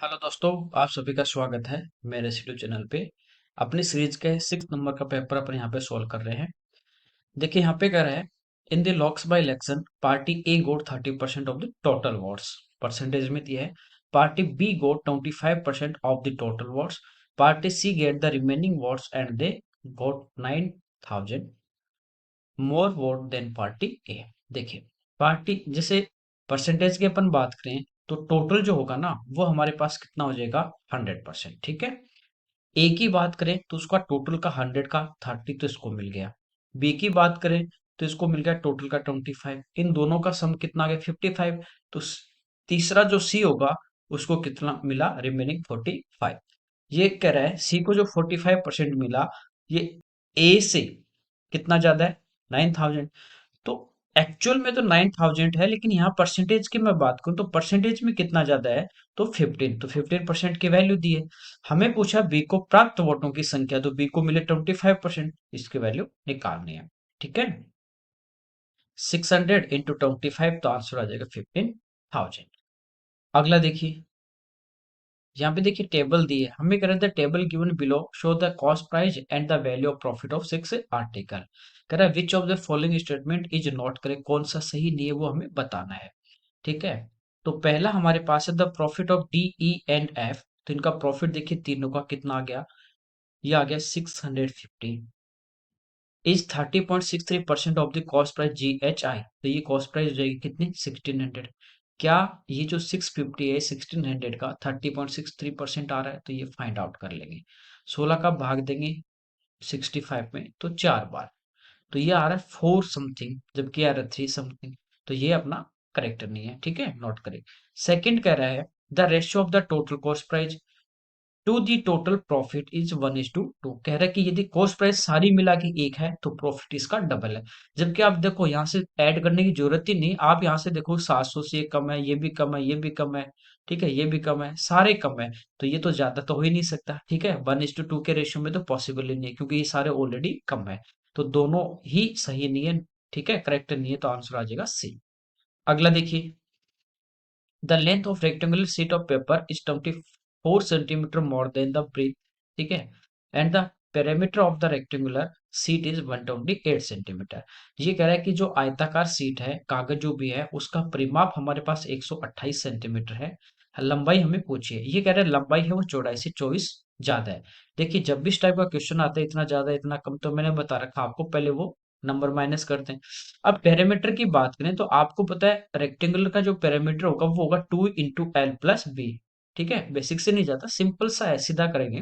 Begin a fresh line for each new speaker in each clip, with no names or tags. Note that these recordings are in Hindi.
हेलो दोस्तों, आप सभी का स्वागत है मेरे इस यूट्यूब चैनल पे। अपनी सीरीज के 6 नंबर का पेपर अपन यहाँ पे सॉल्व कर रहे हैं। देखिए यहाँ पे कह रहा है, in the locks by election party A got 30% of the total votes. Percentage में दिया है, party B got 25% of the total votes, party C get the remaining votes and they got 9,000 more vote then party A. देखिए पार्टी जैसे परसेंटेज की अपन बात करें तो टोटल जो होगा ना वो हमारे पास कितना हो जाएगा 100%। ठीक है। ए की बात करें तो उसका टोटल का 100 का 30 तो इसको मिल गया। बी की बात करें तो इसको मिल गया टोटल का 25। इन दोनों का सम कितना आ गया 55। तो तीसरा जो सी होगा उसको कितना मिला रिमेनिंग 45। ये कह रहा है सी को जो 45% मिला ये ए से कितना ज्यादा है 9,000। तो एक्चुअल में तो 9,000 है, लेकिन यहाँ परसेंटेज की मैं बात करूं तो परसेंटेज में कितना ज्यादा है तो 15। तो 15% की वैल्यू दी है। हमें पूछा बी को प्राप्त वोटों की संख्या, तो बी को मिले 25%, इसकी वैल्यू निकालनी है। ठीक है। 600 इंटू 25 तो आंसर आ जाएगा 15,000। अगला देखिए, यहाँ पे देखिए टेबल दी है। हमें कह रहे थे table given below show the cost price and the value of profit of 6 article. कह रहा है which of the following statement is not correct, कौन सा सही नहीं है वो हमें बताना है। ठीक है। तो पहला हमारे पास है the profit of D E and F. तो इनका प्रॉफिट देखिए तीनों का कितना आ गया, ये आ गया 650। Is 30.63% of the cost price ji H I. तो ये कॉस्ट प्राइस हो जाएगी कितनी 1600। क्या ये जो 650 है 1600 का 30.63% आ रहा है, तो ये फाइंड आउट कर लेंगे। 16 का भाग देंगे 65 में तो 4 बार, तो ये आ रहा है 4 समथिंग, जबकि आ रहा है 3 समथिंग। तो ये अपना करेक्ट नहीं है। ठीक है, नॉट करेक्ट। सेकंड कह रहा है the ratio of the total cost price to the total profit is 1:2। कह रहा है कि यदि कॉस्ट प्राइस सारी मिला के एक है तो प्रॉफिट इसका डबल है। जबकि आप देखो यहाँ से ऐड करने की जरूरत ही नहीं, आप यहाँ से देखो 700 से ये कम है, ये भी कम है, ये भी कम है। ठीक है, ये भी कम है, सारे कम है। तो ये तो ज्यादा तो हो ही नहीं सकता। ठीक है, 1:2 के रेशियो में तो पॉसिबल ही नहीं है, क्योंकि ये सारे ऑलरेडी कम है। तो दोनों ही सही नहीं है। ठीक है, करेक्ट नहीं है, तो आंसर आ जाएगा सी। अगला देखिए, the length of rectangular sheet of paper is 24 centimetre more than the breadth. ठीक है, and the perimeter of the rectangular sheet is 128 centimetre. ये कह रहा है कि जो आयताकार सीट है, कागज जो भी है, उसका परिमाप हमारे पास 128 सेंटीमीटर है। लंबाई हमें पूछिए, ये कह रहा है लंबाई है वो चौड़ाई से 24 ज्यादा है। देखिए जब भी इस टाइप का क्वेश्चन आता है इतना ज्यादा इतना कम, तो मैंने बता रखा आपको, पहले वो नंबर माइनस करते हैं। अब पेरीमीटर की बात करें तो आपको पता है रेक्टेंगुलर का जो पेरीमीटर होगा वो होगा 2 × L + B। ठीक है, बेसिक से नहीं जाता, सिंपल सा है, सीधा करेंगे।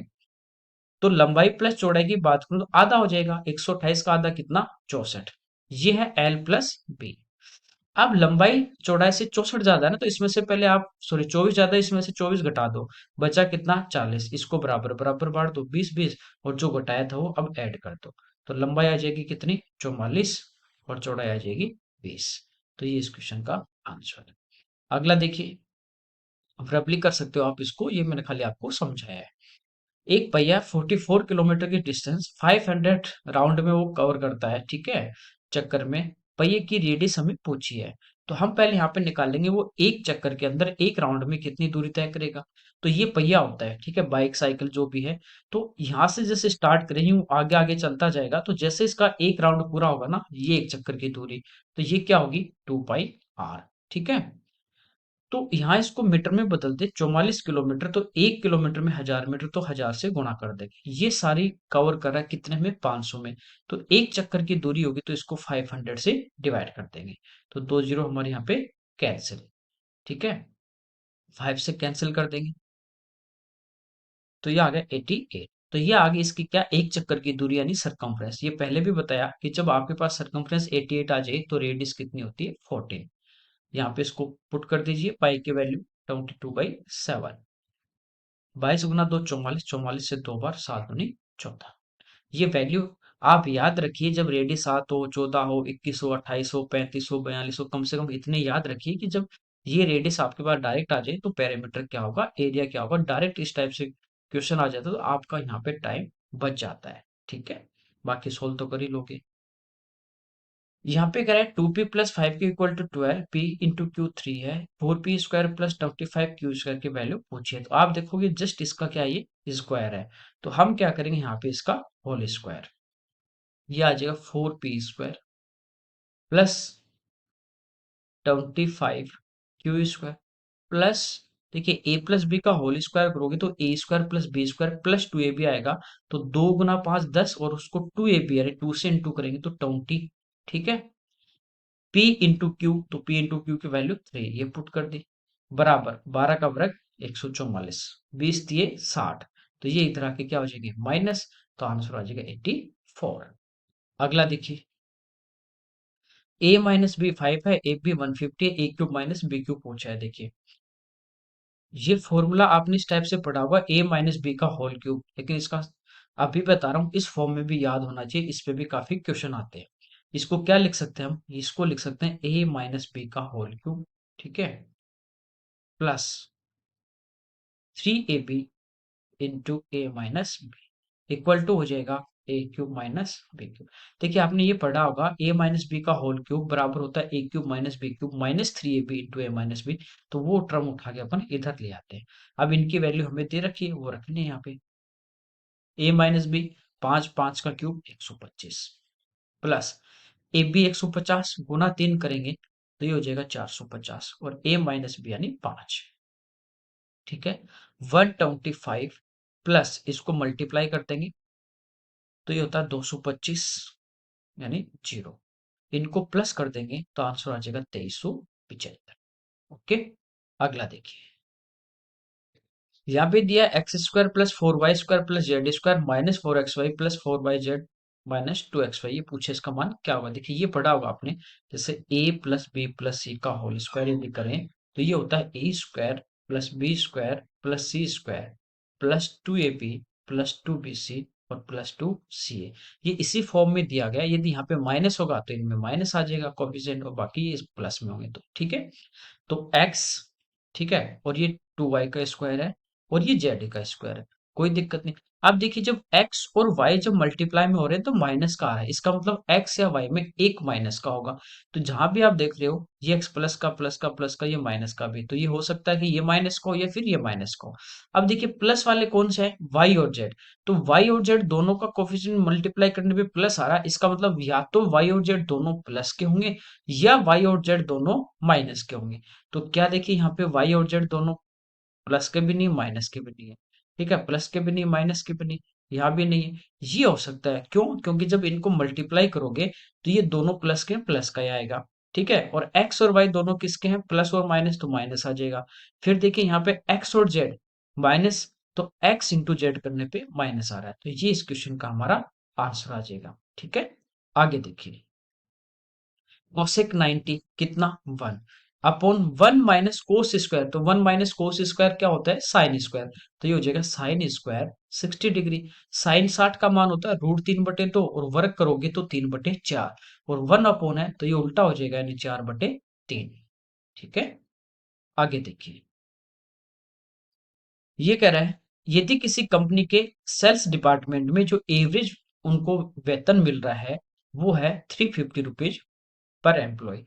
तो लंबाई प्लस चौड़ाई की बात करूं तो आधा हो जाएगा, 128 का आधा कितना 64। ये है L + B। अब लंबाई चौड़ाई से 64 ज्यादा है ना, तो इसमें से पहले आप सॉरी 24 ज्यादा है, इसमें से 24 घटा दो, बचा कितना 40। इसको बराबर बराबर बांट दो 20 20, और जो घटाया था वो अब ऐड कर दो। तो लंबाई आ जाएगी कितनी 44, और चौड़ाई आ जाएगी 20। तो ये इस क्वेश्चन का आंसर है। अगला देखिए, रबली कर सकते हो आप इसको, ये मैंने खाली आपको समझाया है। एक पहिया 44 किलोमीटर की डिस्टेंस 500 राउंड में वो कवर करता है। ठीक है, चक्कर में पहिए की रेडियस हमें पूछी है। तो हम पहले यहाँ पे निकालेंगे वो एक चक्कर के अंदर एक राउंड में कितनी दूरी तय करेगा। तो ये पहिया होता है, ठीक है, बाइक साइकिल जो भी है। तो यहाँ से जैसे स्टार्ट कर रही हूँ आगे आगे चलता जाएगा, तो जैसे इसका एक राउंड पूरा होगा ना, ये एक चक्कर की दूरी, तो ये क्या होगी 2πr। ठीक है। तो यहाँ इसको मीटर में बदलते 44 किलोमीटर, तो 1 किलोमीटर में 1000 मीटर, तो 1000 से गुणा कर देंगे। ये सारी कवर कर रहा है कितने में 500 में। तो एक चक्कर की दूरी होगी तो इसको 500 से डिवाइड कर देंगे। तो 2 जीरो हमारे यहाँ पे कैंसिल। ठीक है, 5 से कैंसिल कर देंगे, तो ये आ गया 88। तो ये आ गई इसकी क्या एक चक्कर की दूरी यानी सरकमफ्रेंस। ये पहले भी बताया कि जब आपके पास सरकमफ्रेंस 88 आ जाए तो रेडियस कितनी होती है 14। यहाँ पे इसको पुट कर दीजिए, पाई की वैल्यू 22/7। 22 × 2 44, 44 से 2 बार 7 × 14। ये वैल्यू आप याद रखिए, जब रेडियस 7 हो 14 हो 21 हो 28 हो 35 हो 42 हो, कम से कम इतने याद रखिए कि जब ये रेडियस आपके पास डायरेक्ट आ जाए तो पैरामीटर क्या होगा, एरिया क्या होगा। डायरेक्ट इस टाइप से क्वेश्चन आ जाता है तो आपका यहाँ पे टाइम बच जाता है। ठीक है, बाकी सोल्व तो कर ही लोगे। यहाँ पे कह रहा है 2p+5q equal to 12 p into q 3 है, 4p² + 25 क्यू स्क्वायर की वैल्यू पूछिए। तो आप देखोगे जस्ट इसका क्या है, ये स्क्वायर है, तो हम क्या करेंगे यहाँ पे इसका होल स्क्वायर, ये आ जाएगा 4p² plus 25 Q square plus, देखिए ए प्लस बी का होल स्क्वायर करोगे तो a² + b² + 2ab आएगा, तो 2 × 5 10 और उसको 2ab यानी 2 से इंटू करेंगे तो 20। ठीक है, p इंटू क्यू, तो p इंटू क्यू की वैल्यू 3, ये पुट कर दी, बराबर 12 का वर्ग 144, 20 दिए 60, तो ये इधर आके क्या हो जाएगी माइनस, तो आंसर आ जाएगा 84। अगला देखिए, a माइनस बी 5 है, ए बी 150 है, a³ माइनस बी क्यूब पूछा है। देखिए ये फॉर्मूला आपने इस टाइप से पढ़ा हुआ a माइनस बी का होल क्यूब, लेकिन इसका अभी बता रहा हूँ इस फॉर्म में भी याद होना चाहिए, इस पे भी काफी क्वेश्चन आते हैं। इसको क्या लिख सकते हैं हम, इसको लिख सकते हैं a माइनस बी का होल क्यूब, ठीक है, plus 3ab into A minus b equal to हो जाएगा a³ माइनस b³। देखिए आपने ये पढ़ा होगा a माइनस बी का होल क्यूब बराबर होता है a³ minus b³ minus 3ab into ए माइनस बी, तो वो टर्म उठा के अपन इधर ले आते हैं। अब इनकी वैल्यू हमें दे रखी है, वो रखनी है यहाँ पे, a माइनस बी 5 5 का क्यूब 125 प्लस ए बी 150 गुना 3 करेंगे तो ये हो जाएगा 450 और a माइनस बी यानी 5। ठीक है, 125 प्लस इसको मल्टीप्लाई कर देंगे तो ये होता है 225 यानी 0, इनको प्लस कर देंगे तो आंसर आ जाएगा 2375। ओके, अगला देखिए, यहाँ पे दिया x² + 4y² + z² minus 4xy plus 4yz minus 2xy, ये पूछे इसका मान क्या होगा। देखिए ये पढ़ा होगा आपने, जैसे a प्लस बी प्लस सी का होल स्क्वायर यदि करें तो ये होता है a² plus b² plus c² plus 2ab plus 2bc और प्लस 2ca। ये इसी फॉर्म में दिया गया, यदि यहाँ पे माइनस होगा तो इनमें माइनस आ जाएगा कोफिशिएंट, और बाकी ये प्लस में होंगे, तो ठीक है। तो x, ठीक है, और ये 2y का स्क्वायर है और ये z का स्क्वायर है, कोई दिक्कत नहीं। अब देखिए जब x और y जब मल्टीप्लाई में हो रहे हैं तो माइनस का आ रहा है, इसका मतलब x या y में एक माइनस का होगा। तो जहां भी आप देख रहे हो ये x प्लस का प्लस का प्लस का, ये माइनस का भी, तो ये हो सकता है कि ये माइनस का हो या फिर ये माइनस का हो। अब देखिए प्लस वाले कौन से हैं, y और z, तो y और z दोनों का कोफिशिएंट मल्टीप्लाई करने पे प्लस आ रहा है, इसका मतलब या तो y और z दोनों प्लस के होंगे या y और z दोनों माइनस के होंगे। तो क्या देखिए यहाँ पे y और z दोनों प्लस के भी नहीं माइनस के भी नहीं है, ठीक है, प्लस के भी नहीं माइनस के भी नहीं, यहाँ भी नहीं है। ये हो सकता है, क्यों, क्योंकि जब इनको मल्टीप्लाई करोगे तो ये दोनों प्लस के हैं, प्लस का ही आएगा, ठीक है, और x और y दोनों किसके हैं, प्लस और माइनस, तो माइनस आ जाएगा। फिर देखिए यहाँ पे x और z माइनस, तो x इंटू जेड करने पे माइनस आ रहा है, तो ये इस क्वेश्चन का हमारा आंसर आ जाएगा। ठीक है, आगे देखिए, कोसेक 90 कितना 1 अपॉन 1 माइनस कोस स्क्वायर, तो 1 माइनस कोस स्क्वायर क्या होता है, साइन स्क्वायर, तो ये हो जाएगा साइन स्क्वायर 60 डिग्री। साइन 60 का मान होता है √3/2 और वर्ग करोगे तो 3/4 और 1 अपॉन है तो ये उल्टा हो जाएगा यानी 4/3। ठीक है, आगे देखिए, ये कह रहा है यदि किसी कंपनी के सेल्स डिपार्टमेंट में जो एवरेज उनको वेतन मिल रहा है वो है 350 रुपीज पर एम्प्लॉय,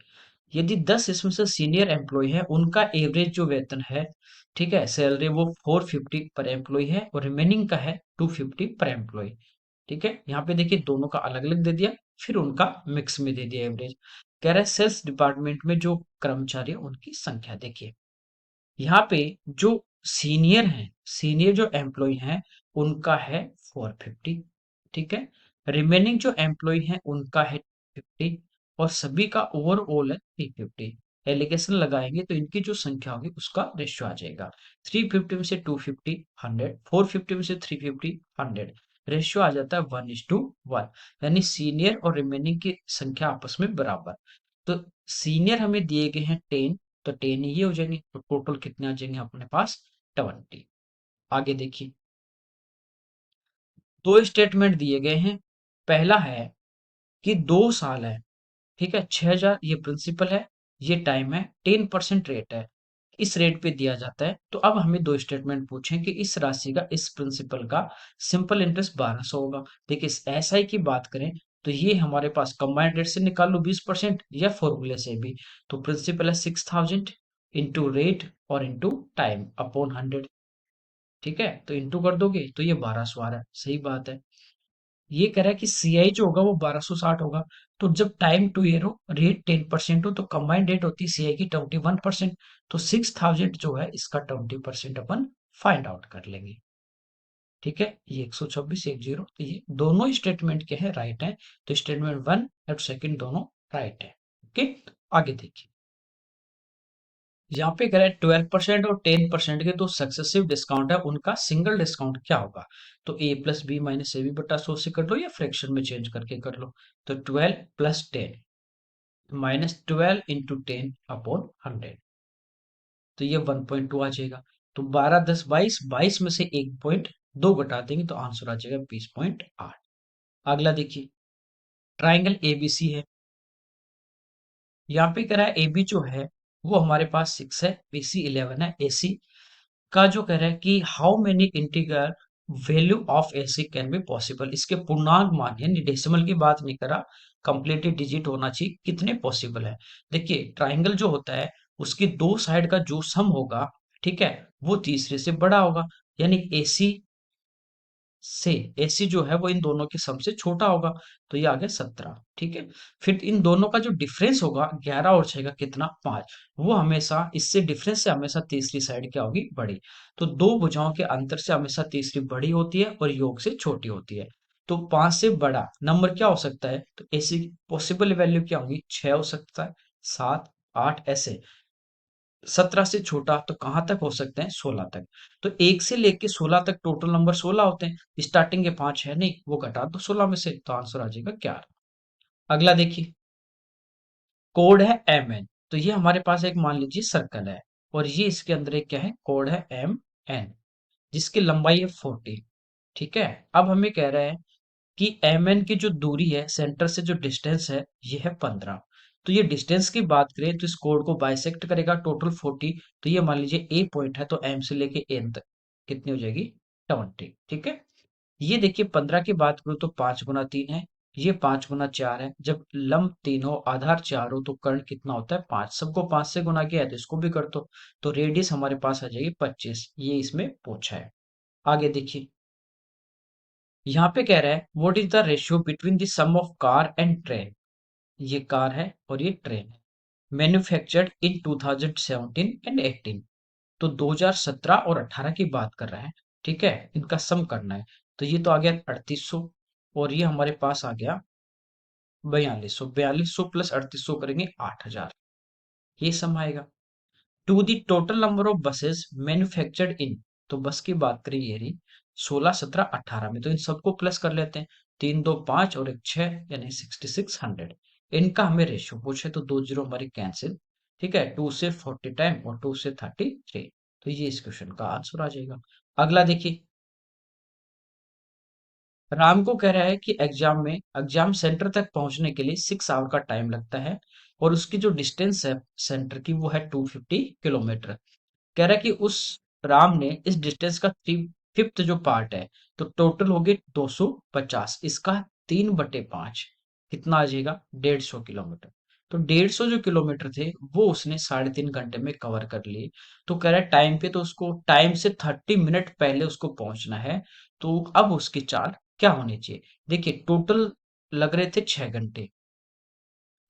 यदि 10 इसमें से सीनियर एम्प्लॉय है उनका एवरेज जो वेतन है, ठीक है, सैलरी वो 450 पर एम्प्लॉय है और रिमेनिंग का है 250 पर एम्प्लॉय। ठीक है, यहाँ पे देखिए दोनों का अलग अलग दे दिया, फिर उनका मिक्स में दे दिया एवरेज। कह रहा है सेल्स डिपार्टमेंट में जो कर्मचारी है उनकी संख्या देखिए, यहाँ पे जो सीनियर हैं, सीनियर जो एम्प्लॉय हैं उनका है 450, ठीक है, रिमेनिंग जो एम्प्लॉय हैं उनका है 50 और सभी का ओवरऑल है 350। एलिगेशन लगाएंगे तो इनकी जो संख्या होगी उसका रेशियो आ जाएगा, 350 में से 250 100, 450 में से 350 100, रेशियो आ जाता है 1:1, यानी सीनियर और रिमेनिंग की संख्या आपस में बराबर। तो सीनियर हमें दिए गए हैं 10, तो 10 ये हो जाएंगे, तो टोटल कितने आ जाएंगे अपने पास 20। आगे देखिए, दो स्टेटमेंट दिए गए हैं, पहला है कि 2 साल है, ठीक है, 6,000 ये प्रिंसिपल है, ये टाइम है, 10% रेट है, इस रेट पे दिया जाता है। तो अब हमें दो स्टेटमेंट पूछें कि इस राशि का, इस प्रिंसिपल का सिंपल इंटरेस्ट 1200 होगा। देखिए एसआई की बात करें तो ये हमारे पास कंबाइंड रेट से निकाल लो 20% या फॉर्मूले से भी। तो प्रिंसिपल है 6000 इंटू रेट और इंटू टाइम अपॉन 100। ठीक है, तो इंटू कर दोगे तो ये 1200 आ रहा है। सही बात है। ये कह रहा है कि सीआई जो होगा वो 1260 होगा। तो जब टाइम टू ईयर हो, रेट 10% हो, तो कंबाइंड रेट होती है सीआई की 21%। तो 6000 जो है इसका 20% अपन फाइंड आउट कर लेंगे। ठीक है, ये 126 10, तो ये दोनों स्टेटमेंट के हैं, राइट है। तो स्टेटमेंट वन और सेकंड दोनों राइट है। ओके, आगे देखिए। यहाँ पे कह रहा है 12% और 10% के दो सक्सेसिव डिस्काउंट है, उनका सिंगल डिस्काउंट क्या होगा। तो A plus B minus A B बटा 100 से कर लो या फ्रैक्शन में चेंज करके कर लो। तो 12 प्लस 10 माइनस 12 इंटू 10 अपॉन 100, तो ये 1.2 आ जाएगा। तो 12 10 22, 22 में से 1.2 घटा देंगे तो आंसर आ जाएगा 20.8। अगला देखिए, ट्राइंगल एबीसी है। यहाँ पे कह रहा है एबी जो है वो हमारे पास 6 है, बीसी 11 है, एसी का जो कह रहा है कि how many integral value of AC can be possible, इसके पूर्णांक मान यानी डेसिमल की बात नहीं करा, कंप्लीटली डिजिट होना चाहिए, कितने पॉसिबल है। देखिए ट्राइंगल जो होता है उसकी दो साइड का जो सम होगा, ठीक है, वो तीसरे से बड़ा होगा, यानी एसी से एसी जो है वो इन दोनों के सम से छोटा होगा। तो ये आ गया 17। ठीक है, फिर इन दोनों का जो डिफरेंस होगा 11 और 6 का कितना 5, वो हमेशा इससे डिफरेंस से हमेशा तीसरी साइड क्या होगी बड़ी। तो दो भुजाओं के अंतर से हमेशा तीसरी बड़ी होती है और योग से छोटी होती है। तो 5 से बड़ा नंबर क्या हो सकता है, तो एसी पॉसिबल वैल्यू क्या होगी 6 हो सकता है, 7 8 ऐसे। 17 से छोटा तो कहां तक हो सकते हैं 16 तक। तो 1 से लेके 16 तक टोटल नंबर 16 होते हैं, स्टार्टिंग के 5 है नहीं, वो घटा दो 16 में से तो आंसर आ जाएगा 11। अगला देखिए, कोड है एम एन। तो ये हमारे पास एक मान लीजिए सर्कल है और ये इसके अंदर एक क्या है कोड है एम एन, जिसकी लंबाई है 40। ठीक है, अब हमें कह रहा है कि एम एन की जो दूरी है सेंटर से जो डिस्टेंस है ये है 15। तो ये डिस्टेंस की बात करें तो इस कोड को बाइसेक्ट करेगा टोटल 40। तो ये मान लीजिए ए पॉइंट है तो एम से लेके एन तक कितनी हो जाएगी 20। ठीक है, ये देखिए 15 की बात करूं तो 5 गुना 3 है, ये 5 गुना 4 है। जब लंब 3 हो आधार 4 हो तो कर्ण कितना होता है 5, सबको 5 से गुना किया है तो इसको भी कर दो। तो रेडियस हमारे पास आ जाएगी 25, ये इसमें पूछा है। आगे देखिए, यहाँ पे कह रहा है what is the ratio between the sum of car and train. ये कार है और ये ट्रेन है, मैन्युफैक्चर्ड इन 2017 एंड 18। तो 2017 और 18 की बात कर रहा है। ठीक है, इनका सम करना है। तो ये तो आ गया 3800 और ये हमारे पास आ गया 4200। 4200 प्लस 3800 करेंगे 8000, ये सम आएगा। To the total number of buses manufactured in, तो बस की बात करें ये रही 16 17 18 में, तो इन सबको प्लस कर लेते हैं। 3 2 5 और एक 6 यानी 6600। इनका हमें रेशियो पूछे तो दो जीरो हमारी कैंसिल। ठीक है, 2 से 40 टाइम और 2 से 33। तो ये इस क्वेश्चन का आंसर आ जाएगा। अगला देखिए, राम को कह रहा है कि एग्जाम सेंटर तक पहुंचने के लिए 6 आवर का टाइम लगता है और उसकी जो डिस्टेंस है सेंटर की वो है 250 किलोमीटर। कह रहा है कि उस राम ने इस डिस्टेंस का थ्री फिफ्थ जो पार्ट है, तो टोटल हो गए 250, इसका 3/5 कितना आ जाएगा 150 किलोमीटर। तो 150 जो किलोमीटर थे वो उसने 3.5 घंटे में कवर कर लिए। तो कह रहा है टाइम पे तो उसको टाइम से 30 मिनट पहले उसको पहुंचना है। तो अब उसकी चाल क्या होनी चाहिए। देखिए टोटल लग रहे थे 6 घंटे,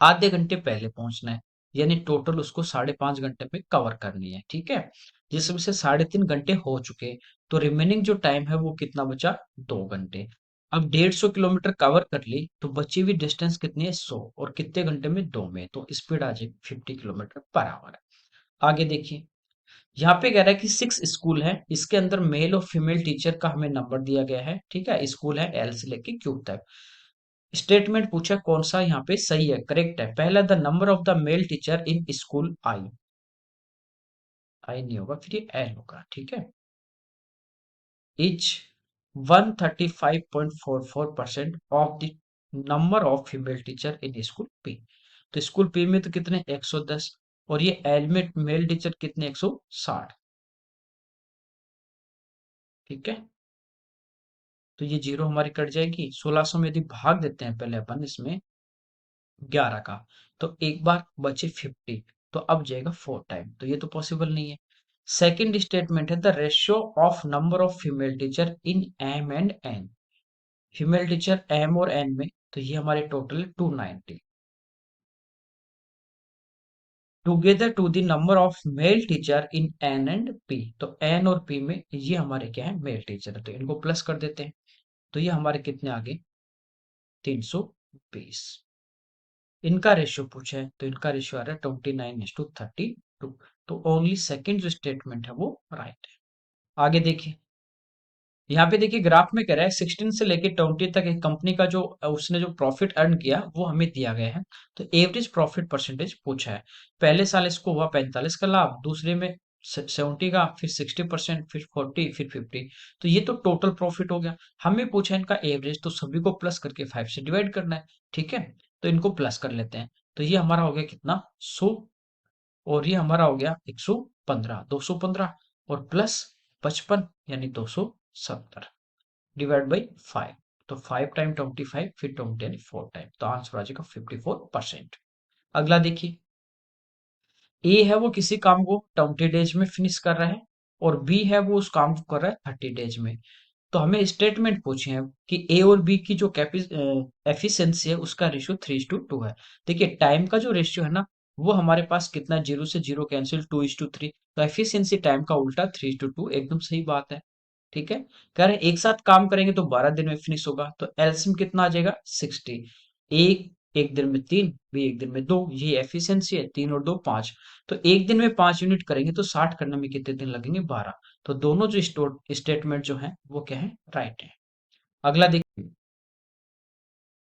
आधे घंटे पहले पहुंचना है, यानी टोटल उसको 5.5 घंटे में कवर करनी है। ठीक है, जिसमें से 3.5 घंटे हो चुके, तो रिमेनिंग जो टाइम है वो कितना बचा 2 घंटे। अब 150 किलोमीटर कवर कर ली तो बची हुई डिस्टेंस कितनी है 100, और कितने घंटे में 2 में, तो स्पीड आ जाएगी 50 किलोमीटर पर आवर। आगे देखिए, यहाँ पे कह रहा है कि 6 स्कूल है, इसके अंदर मेल और फीमेल टीचर का हमें नंबर दिया गया है। ठीक है, स्कूल है एल से लेके क्यू तक। स्टेटमेंट पूछा कौन सा यहाँ पे सही है करेक्ट है। पहला, the number of the male teacher in school I, I नहीं होगा फिर ये एल होगा। ठीक है, is 135.44% of the number of female teacher in school P. तो स्कूल पी में तो कितने 110, और ये एल में मेल टीचर कितने 160। ठीक है, तो ये जीरो हमारी कट जाएगी। 1600 में यदि भाग देते हैं पहले अपन इसमें 11 का, तो एक बार बचे 50, तो अब जाएगा 4 टाइम, तो ये तो पॉसिबल नहीं है। सेकंड स्टेटमेंट है the ratio of number of female teacher in M and N. Female teacher M और एन में, तो ये हमारे टोटल है 290 together to the number of male teacher in N and P. तो एन और पी में ये हमारे क्या है, मेल टीचर है, तो इनको प्लस कर देते हैं। तो ये हमारे कितने आ गए, 320। इनका रेशियो पूछा है, तो इनका रेशियो आ रहा है 29:32। तो ओनली सेकंड जो स्टेटमेंट है वो राइट है। आगे देखिए, यहाँ पे देखिए ग्राफ में कह रहा है 16 से लेके 20 तक एक कंपनी का जो उसने जो प्रॉफिट अर्न किया वो हमें दिया गया है। तो एवरेज प्रॉफिट परसेंटेज पूछा है। पहले साल इसको हुआ 45 का लाभ, दूसरे में 70 का, फिर 60%, फिर 40, फिर 50। तो ये तो टोटल प्रॉफिट हो गया। हमें पूछा है इनका एवरेज, तो सभी को प्लस करके 5 से डिवाइड करना है। ठीक है, तो इनको प्लस कर लेते हैं। तो ये हमारा हो गया कितना, 100, और ये हमारा हो गया 115, 215, और प्लस 55 यानी 270 डिवाइड बाई 5। तो 5 टाइम 25, फिर 20 यानी 4 टाइम, तो आंसर आ जाएगा 54%। अगला देखिए, ए है वो किसी काम को 20 डेज में फिनिश कर रहा है, और बी है वो उस काम को कर रहा है 30 डेज में। तो हमें स्टेटमेंट पूछे हैं कि ए और बी की जो एफिशिएंसी है उसका रेशियो 3:2 है। देखिए टाइम का जो रेशियो है ना, वो हमारे पास कितना, जीरो से जीरो कैंसिल, 2:3। तो एफिशिएंसी टाइम का उल्टा 3:2, एकदम सही बात है। ठीक है, कह रहे हैं एक साथ काम करेंगे तो 12 दिन में फिनिश होगा, तो एलसीएम कितना आ जाएगा, 60। एक एक दिन में 3, बी एक दिन में 2, ये एफिशिएंसी है, 3 और 2 5। तो एक दिन में 5 यूनिट करेंगे तो 60 करने में कितने दिन लगेंगे, 12। तो दोनों जो स्टेटमेंट जो है वो क्या है, राइट है। अगला देखिए,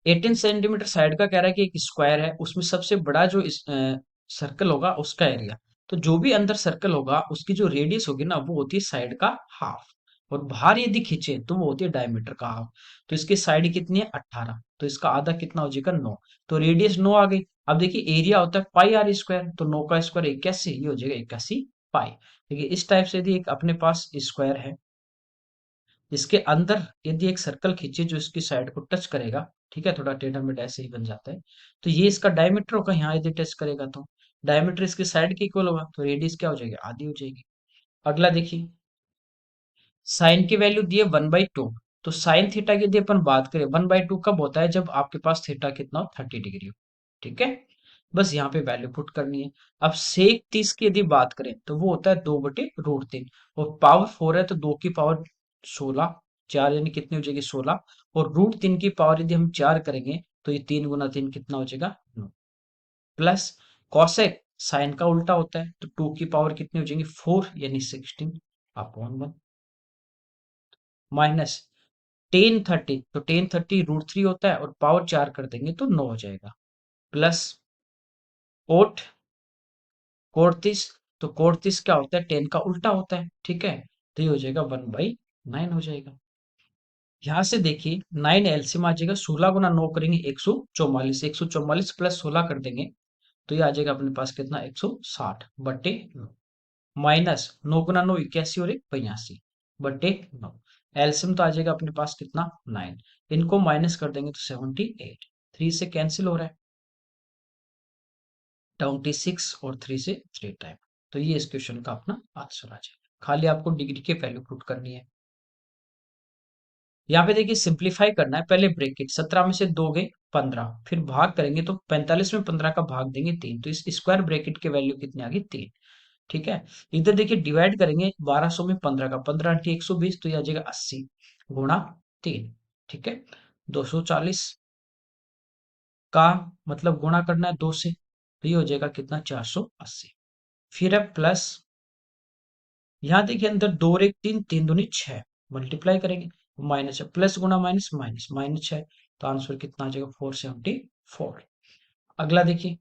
18 सेंटीमीटर साइड का कह रहा है कि एक स्क्वायर है, उसमें सबसे बड़ा जो सर्कल होगा उसका एरिया। तो जो भी अंदर सर्कल होगा उसकी जो रेडियस होगी ना, वो होती है साइड का हाफ, और बाहर यदि खींचे तो वो होती है डायमीटर का हाफ। तो इसकी साइड कितनी है, 18, तो इसका आधा कितना हो जाएगा, 9। तो रेडियस 9 आ गई। अब देखिए एरिया होता है पाई आर स्क्वायर, तो 9 का स्क्वायर 81, ये हो जाएगा 81 पाई। देखिए इस टाइप से यदि एक अपने पास स्क्वायर है, इसके अंदर यदि एक सर्कल खींचे जो इसकी साइड को टच करेगा, ठीक है, थोड़ा टेढ़ा मेढ़ा ऐसे ही बन जाता है, तो ये इसका डायमीटर होगा, यहाँ यदि टच करेगा तो डायमीटर इसकी साइड के इक्वल होगा, तो रेडियस क्या हो जाएगी, आधी हो जाएगी। अगला देखिए, साइन की वैल्यू दी है 1/2। तो साइन थीटा की यदि अपन बात करें, 1/2 कब होता है, जब आपके पास थीटा कितना हो, 30 डिग्री हो। ठीक है, बस यहाँ पे वैल्यू पुट करनी है। अब सेक 30 की यदि बात करें तो वो होता है 2/√3, और पावर 4 है तो 2 की पावर 16, 4 यानी कितनी हो जाएगी, 16, और √3 की पावर यदि हम 4 करेंगे तो ये 3 × 3 कितना हो जाएगा, 9। प्लस कॉसेक साइन का उल्टा होता है, तो 2 की पावर कितनी हो जाएगी, 4 यानी 16/1, माइनस टेन 30, तो टेन 30 √3 होता है, और पावर 4 कर देंगे तो 9 हो जाएगा। प्लस कोट कोट 30, तो कोट 30 क्या होता है, 10 का उल्टा होता है। ठीक है, तो ये हो जाएगा 1/9 हो जाएगा। यहाँ से देखिए 9 एलसीएम आ जाएगा, 16 × 9 करेंगे 144, 144 प्लस 16 कर देंगे तो ये आ जाएगा अपने पास कितना, 160/9, माइनस 9 × 9 81 और 82/9। एलसीएम तो आ जाएगा अपने पास कितना, 9। इनको माइनस कर देंगे तो 78, 3 से कैंसिल हो रहा है, 26 और 3 से 3 टाइम। तो ये इस क्वेश्चन का अपना आंसर आ जाएगा। खाली आपको डिग्री के वैल्यू पुट करनी है। यहाँ पे देखिए सिंप्लीफाई करना है, पहले ब्रैकेट 17 में से 2 गए 15, फिर भाग करेंगे तो 45 में 15 का भाग देंगे 3, तो इस स्क्वायर ब्रैकेट की वैल्यू कितनी आ गई, 3। ठीक है, इधर देखिए डिवाइड करेंगे 1200 में 15 का, 15 × 120, तो ये आ जाएगा 80 गुणा 3। ठीक है, 240 का मतलब गुणा करना है 2 से, तो ये हो जाएगा कितना, 480। फिर है प्लस, यहाँ देखिए अंदर 2 और 1 3, 3 दूनी 6, मल्टीप्लाई करेंगे, माइनस है, प्लस गुना माइनस, माइनस माइनस 6, तो आंसर कितना आ जाएगा, 474। अगला देखिए,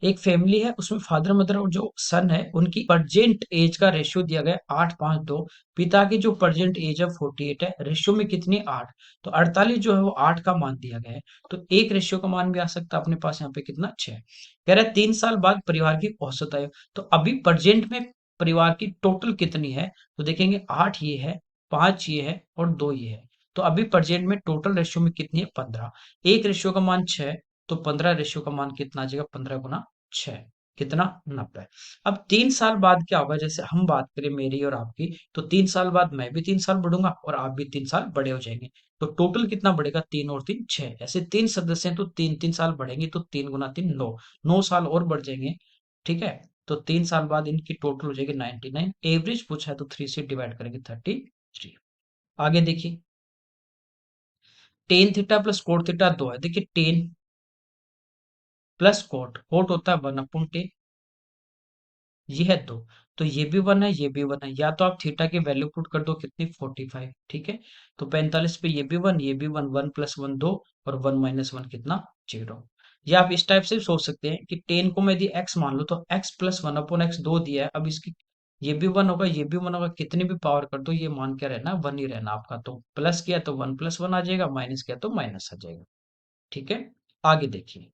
एक फैमिली है उसमें फादर मदर और जो सन है उनकी प्रजेंट एज का रेशियो दिया गया है 8:5:2। पिता की जो प्रजेंट एज है 48 है, रेशियो में कितनी, 8। तो 48 जो है वो 8 का मान दिया गया है, तो एक रेशियो का मान भी आ सकता है अपने पास, यहाँ पे कितना, 6। कह रहा है 3 साल बाद परिवार की औसत आयु। तो अभी प्रजेंट में परिवार की टोटल कितनी है, तो देखेंगे 8 ये है, 5 ये है और 2 ये है। तो अभी प्रेजेंट में टोटल रेशियो में कितनी है? 15। एक रेशियो का मान 6, तो 15 रेशियो का मान कितना आ जाएगा? 15 गुना 6 कितना? 90। अब 3 साल बाद क्या होगा? जैसे हम बात करें मेरी और आपकी, तो 3 साल बाद मैं भी 3 साल बढ़ूंगा और आप भी 3 साल बड़े हो जाएंगे। तो टोटल कितना बढ़ेगा? 3 और 3 6। ऐसे 3 सदस्य हैं तो 3 3 साल बढ़ेंगे, तो 3 गुना 3 9, 9 साल और बढ़ जाएंगे। ठीक है, तो 3 साल बाद इनकी टोटल हो जाएगी 99। एवरेज पूछा है तो 3 से डिवाइड करेंगे 33। आगे देखिए, tan theta plus cot theta 2 है। देखिए टेन प्लस कोट, कोट होता है 1/10, ये है 2। तो ये भी 1 है, ये भी 1 है। या तो आप थीटा की वैल्यू पुट कर दो कितनी? 45। ठीक है, तो 45 पे ये भी 1, ये भी 1, 1 + 1 2 और 1 - 1 कितना? 0। या आप इस टाइप से भी सोच सकते हैं कि टेन को मैं यदि x मान लो, तो x + 1/x 2 दिया है। अब इसकी ये भी 1 होगा, ये भी 1 होगा, कितनी भी पावर कर दो, ये मान क्या रहना? 1 ही रहना आपका। तो प्लस किया तो 1 + 1 आ जाएगा, माइनस किया तो माइनस आ जाएगा। ठीक है, आगे देखिए,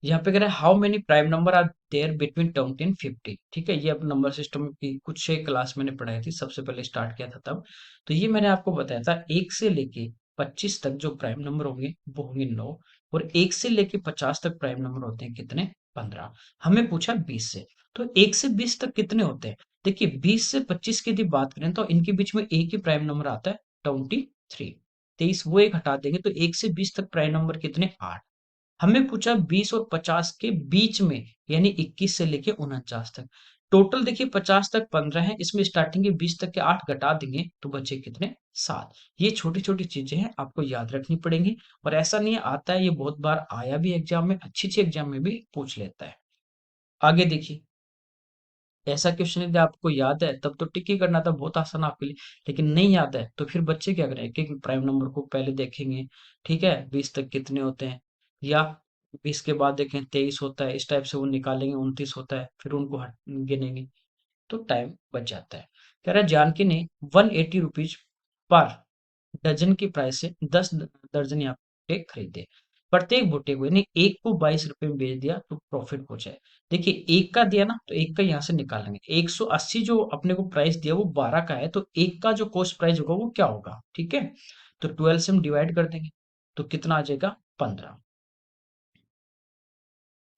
यहाँ पे कह रहा है how many prime number are there between 20 and 50। ठीक है, ये अब नंबर सिस्टम की कुछ एक क्लास मैंने पढ़ाई थी, सबसे पहले स्टार्ट किया था तब। तो ये मैंने आपको बताया था 1 से लेके 25 तक जो प्राइम नंबर होंगे वो होंगे 9, और 1 से लेके 50 तक प्राइम नंबर होते हैं कितने? 15। हमें पूछा 20 से, तो 1 से 20 तक कितने होते हैं? देखिए 20 से 25 की यदि बात करें तो इनके बीच में एक ही प्राइम नंबर आता है, 23। 23 वो एक हटा देंगे तो 1 से 20 तक प्राइम नंबर कितने? 8। हमें पूछा 20 और 50 के बीच में, यानी 21 से लेके 49 तक। टोटल देखिए 50 तक 15 है, इसमें स्टार्टिंग के 20 तक के 8 घटा देंगे तो बचे कितने? 7। ये छोटी छोटी चीजें हैं, आपको याद रखनी पड़ेंगी। और ऐसा नहीं है, आता है, ये बहुत बार आया भी एग्जाम में, अच्छी अच्छी एग्जाम में भी पूछ लेता है। आगे देखिए, ऐसा क्वेश्चन यदि आपको याद है तब तो टिक ही करना था, बहुत आसान आपके लिए। लेकिन नहीं याद है तो फिर बच्चे क्या करें? एक एक प्राइम नंबर को पहले देखेंगे। ठीक है, 20 तक कितने होते हैं, या 20 के बाद देखें 23 होता है, इस टाइप से वो निकालेंगे, 29 होता है, फिर उनको गिनेंगे, तो टाइम बच जाता है। कह रहा है जानकी ने 180 रुपीज पर डजन की प्राइस से 10 दर्जन यहाँ पे खरीदे। प्रत्येक भुट्टे को, यानी एक को 22 रुपए में बेच दिया तो प्रॉफिट पहुंचा है। देखिए एक का दिया ना, तो एक का यहाँ से निकालेंगे। 180 जो अपने को प्राइस दिया वो 12 का है, तो एक का जो कॉस्ट प्राइस होगा वो क्या होगा? ठीक है, तो 12 से हम डिवाइड कर देंगे, तो कितना आ जाएगा? 15।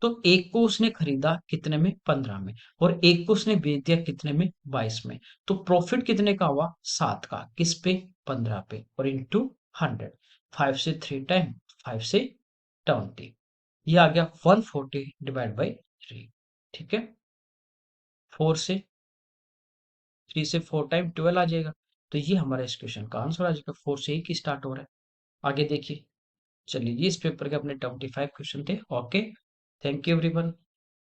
तो एक को उसने खरीदा कितने में? 15 में। और एक को उसने बेच दिया कितने में? 22 में। तो प्रॉफिट कितने का हुआ? 7 का। किस पे? 15 पे। और इंटू 100, 5 से 3 टाइम, 5 से 20, ये आ गया 140 डिवाइड बाई 3। ठीक है, 4 से 3 से 4 टाइम 12 आ जाएगा। तो ये हमारा इस क्वेश्चन का आंसर आ जाएगा। 4 से ही की स्टार्ट हो रहा है। आगे देखिए, चलिए ये इस पेपर के अपने 25 क्वेश्चन थे। Okay, thank you everyone.